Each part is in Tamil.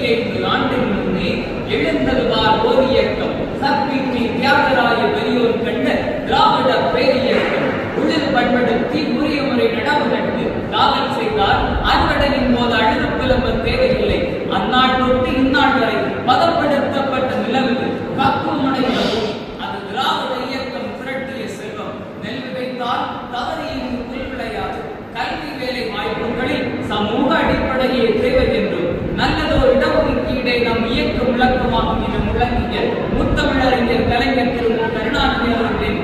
75 ஆண்டுக்கு முன்னே எழுந்ததுவார் ஓர் இயக்கம். சக்திக்கு தியாகராய பெரியோர் கண்ட திராவிட பேரியக்கம். உளிர் பண்படுத்தி உரிய முறை நடவு நட்டு காவல் செய்தார். அறுவடையின் போது அழுது புலம்ப தேவையில்லை. அந்நாள் தொட்டு இந்நாள் வரை பதப்படுத்தப்பட்ட நிலவுக்கு பக்குவமடைந்த பூமி. அது திராவிட இயக்கம் திரட்டிய செல்வம். நெல் விதைத்தால் தவறியின் புல் விளையாது. கல்வி வேலை வாய்ப்புகளில் சமூக அடிப்படையே தேவை என்றும் நல்லதோர் இடஒதுக்கீடை நம் இயக்க முழக்கமாகும் என முழங்கிய முத்தமிழறிஞர் கலைஞர் திரு கருணாநிதி அவர்களின்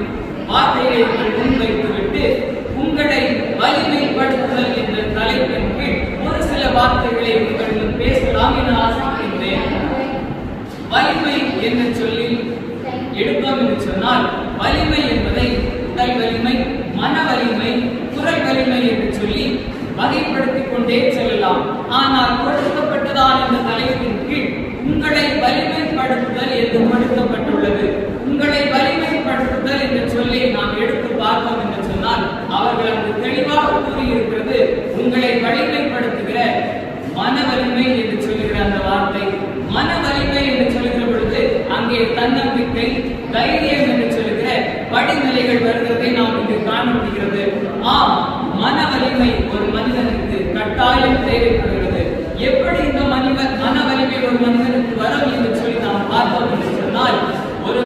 வார்த்தையை முன்வைத்துவிட்டு உங்களை வலிமைப்படுத்துதல் என்ற தலைப்பின் கீழ் ஒரு சில வார்த்தைகளை உங்களிடம் பேசலாம் என ஆசைக்கின்றேன். வலிமை என்ற சொல்லில் எடுத்தோம் என்று சொன்னால் வலிமை என்பதை உடல் வலிமை, மன வலிமை, குரல் வலிமை என்று சொல்லி வகைப்படுத்திக் கொண்டே செல்லலாம். ஆனால் கொடுக்கப்பட்டதான இந்த தலைப்பின் கீழ் உங்களை வலிமைப்படுத்துதல் என்று கொடுக்கப்பட்டுள்ளது. உங்களை வலிமைப்படுத்துதல் என்ற சொல்லை நாம் எடுத்து பார்த்தோம் என்று சொன்னால் அவர்கள் அங்கு தெளிவாக கூறியிருக்கிறது. உங்களை வலிமைப்படுத்துகிற மன வலிமை என்று சொல்லுகிற அந்த வார்த்தை. மன வலிமை என்று சொல்லுகிற பொழுது அங்கே தன்னம்பிக்கை, தைரியம் என்று சொல்லுகிற படிநிலைகள் வருகிறதை நாம் இங்கு காண முடிகிறது. ஆம், மன